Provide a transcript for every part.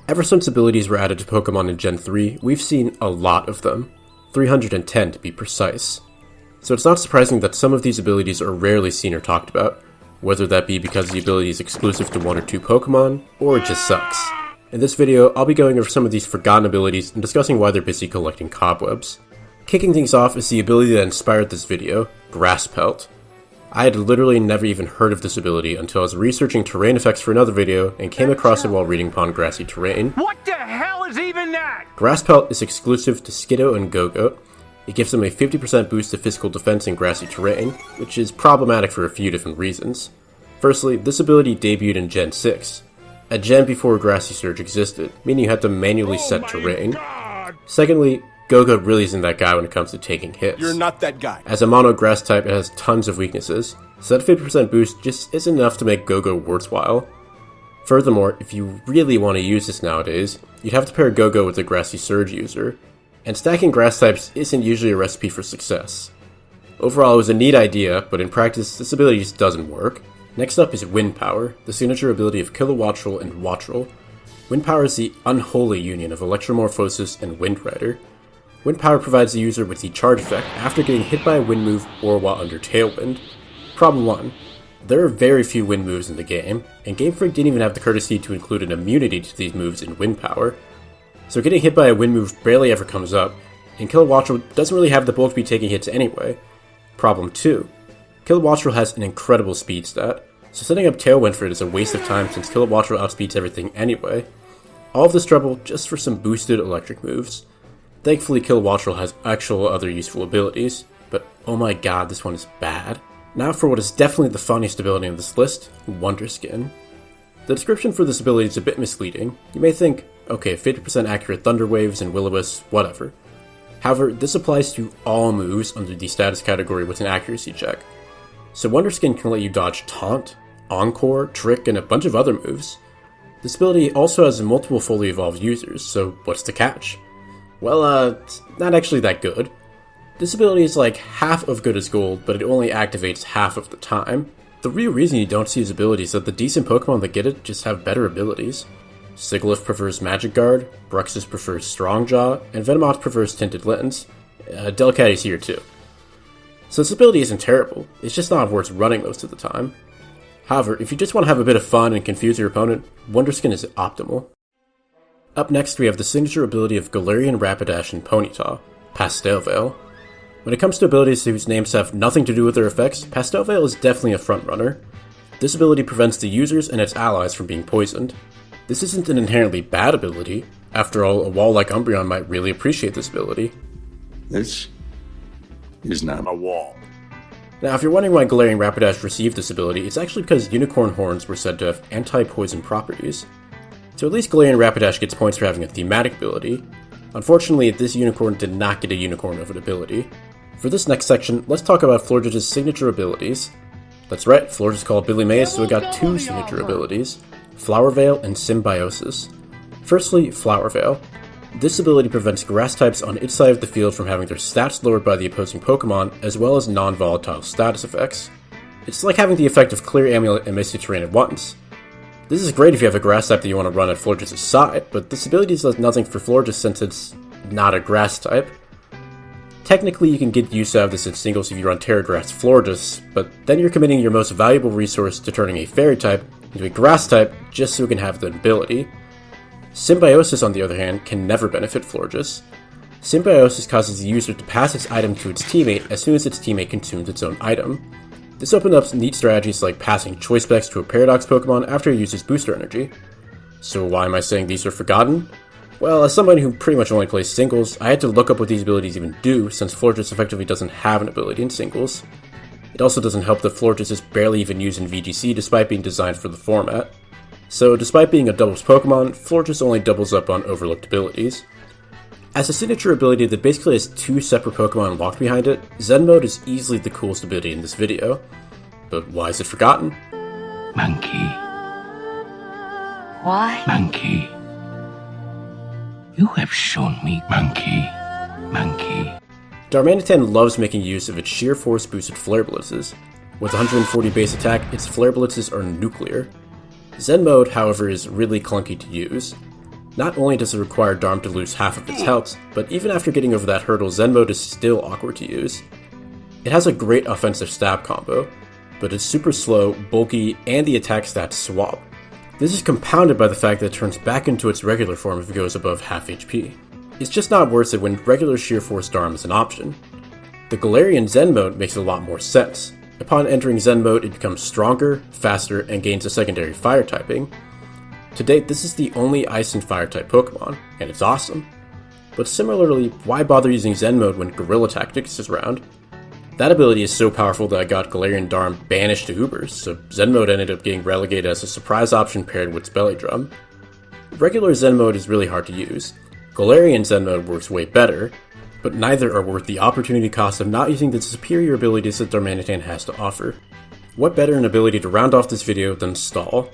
Ever since abilities were added to Pokemon in Gen 3, we've seen a lot of them. 310 to be precise. So it's not surprising that some of these abilities are rarely seen or talked about, whether that be because the ability is exclusive to 1 or 2 Pokemon, or it just sucks. In this video, I'll be going over some of these forgotten abilities and discussing why they're busy collecting cobwebs. Kicking things off is the ability that inspired this video, Grass Pelt. I had literally never even heard of this ability until I was researching terrain effects for another video and came across it while reading upon grassy terrain. What the hell is even that? Grass Pelt is exclusive to Skiddo and Go-Go. It gives them a 50% boost to physical defense in grassy terrain, which is problematic for a few different reasons. Firstly, this ability debuted in Gen 6, a gen before Grassy Surge existed, meaning you had to manually set terrain. Secondly, Go-Go really isn't that guy when it comes to taking hits. You're not that guy. As a mono grass type, it has tons of weaknesses, so that 50% boost just isn't enough to make Go-Go worthwhile. Furthermore, if you really want to use this nowadays, you'd have to pair Go-Go with a Grassy Surge user, and stacking grass types isn't usually a recipe for success. Overall, it was a neat idea, but in practice, this ability just doesn't work. Next up is Wind Power, the signature ability of Kilowattrel and Wattrel. Wind Power is the unholy union of Electromorphosis and Wind Rider. Wind Power provides the user with the charge effect after getting hit by a wind move or while under Tailwind. Problem 1. There are very few wind moves in the game, and Game Freak didn't even have the courtesy to include an immunity to these moves in Wind Power. So getting hit by a wind move barely ever comes up, and Kilowattrel doesn't really have the bull to be taking hits anyway. Problem 2. Kilowattrel has an incredible speed stat, so setting up Tailwind for it is a waste of time since Kilowattrel outspeeds everything anyway. All of this trouble just for some boosted electric moves. Thankfully, Kilowattrel has actual other useful abilities, but oh my god, this one is bad. Now for what is definitely the funniest ability on this list, Wonder Skin. The description for this ability is a bit misleading. You may think, okay, 50% accurate Thunder Waves and Will-O-Wisp, whatever. However, this applies to all moves under the status category with an accuracy check. So Wonder Skin can let you dodge Taunt, Encore, Trick, and a bunch of other moves. This ability also has multiple fully evolved users, so what's the catch? Well, it's not actually that good. This ability is like half of good as gold, but it only activates half of the time. The real reason you don't see his ability is that the decent Pokemon that get it just have better abilities. Sigilyph prefers Magic Guard, Bruxus prefers Strong Jaw, and Venomoth prefers Tinted Lens. Delcatty's here too. So this ability isn't terrible, it's just not worth running most of the time. However, if you just want to have a bit of fun and confuse your opponent, Wonder Skin is optimal. Up next we have the signature ability of Galarian Rapidash and Ponyta, Pastel Veil. When it comes to abilities whose names have nothing to do with their effects, Pastel Veil is definitely a frontrunner. This ability prevents the users and its allies from being poisoned. This isn't an inherently bad ability. After all, a wall like Umbreon might really appreciate this ability. This is not a wall. Now, if you're wondering why Galarian Rapidash received this ability, it's actually because unicorn horns were said to have anti-poison properties. So at least Galarian Rapidash gets points for having a thematic ability. Unfortunately, this unicorn did not get a unicorn of an ability. For this next section, let's talk about Florges' signature abilities. That's right, Florges called Billy Mays, so we got 2 signature abilities, Flower Veil and Symbiosis. Firstly, Flower Veil. This ability prevents grass types on its side of the field from having their stats lowered by the opposing Pokemon, as well as non-volatile status effects. It's like having the effect of Clear Amulet and Misty Terrain at once. This is great if you have a grass type that you want to run at Florges' side, but this ability does nothing for Florges since it's not a grass type. Technically, you can get use out of this in singles if you run Terra Grass Florges, but then you're committing your most valuable resource to turning a fairy type into a grass type just so it can have the ability. Symbiosis, on the other hand, can never benefit Florges. Symbiosis causes the user to pass its item to its teammate as soon as its teammate consumes its own item. This opens up neat strategies like passing Choice Specs to a Paradox Pokemon after it uses Booster Energy. So why am I saying these are forgotten? Well, as someone who pretty much only plays singles, I had to look up what these abilities even do, since Florges effectively doesn't have an ability in singles. It also doesn't help that Florges is barely even used in VGC despite being designed for the format. So despite being a doubles Pokemon, Florges only doubles up on overlooked abilities. As a signature ability that basically has 2 separate Pokemon locked behind it, Zen Mode is easily the coolest ability in this video. But why is it forgotten? Monkey. Why? Monkey. You have shown me, Monkey. Monkey. Darmanitan loves making use of its sheer force boosted Flare Blitzes. With 140 base attack, its Flare Blitzes are nuclear. Zen Mode, however, is really clunky to use. Not only does it require Darm to lose half of its health, but even after getting over that hurdle, Zen Mode is still awkward to use. It has a great offensive stab combo, but it's super slow, bulky, and the attack stats swap. This is compounded by the fact that it turns back into its regular form if it goes above half HP. It's just not worth it when regular Sheer Force Darm is an option. The Galarian Zen Mode makes a lot more sense. Upon entering Zen Mode, it becomes stronger, faster, and gains a secondary Fire typing. To date, this is the only Ice and Fire type Pokemon, and it's awesome. But similarly, why bother using Zen Mode when Guerrilla Tactics is around? That ability is so powerful that I got Galarian Darm banished to Ubers, so Zen Mode ended up getting relegated as a surprise option paired with Belly Drum. Regular Zen Mode is really hard to use. Galarian Zen Mode works way better, but neither are worth the opportunity cost of not using the superior abilities that Darmanitan has to offer. What better an ability to round off this video than Stall?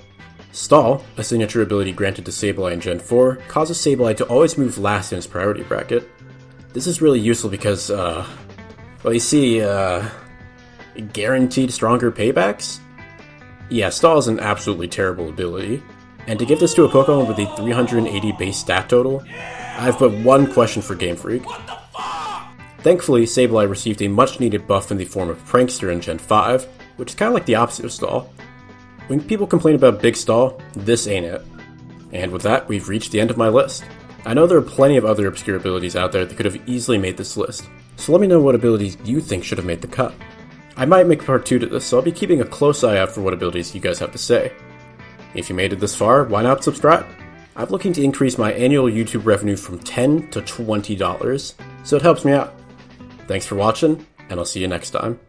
Stall, a signature ability granted to Sableye in Gen 4, causes Sableye to always move last in its priority bracket. This is really useful because, well, you see, guaranteed stronger paybacks? Yeah, Stall is an absolutely terrible ability, and to give this to a Pokemon with a 380 base stat total, I have but one question for Game Freak. Thankfully, Sableye received a much needed buff in the form of Prankster in Gen 5, which is kind of like the opposite of Stall. When people complain about Big Stall, this ain't it. And with that, we've reached the end of my list. I know there are plenty of other obscure abilities out there that could have easily made this list, so let me know what abilities you think should have made the cut. I might make part 2 to this, so I'll be keeping a close eye out for what abilities you guys have to say. If you made it this far, why not subscribe? I'm looking to increase my annual YouTube revenue from $10 to $20, so it helps me out. Thanks for watching, and I'll see you next time.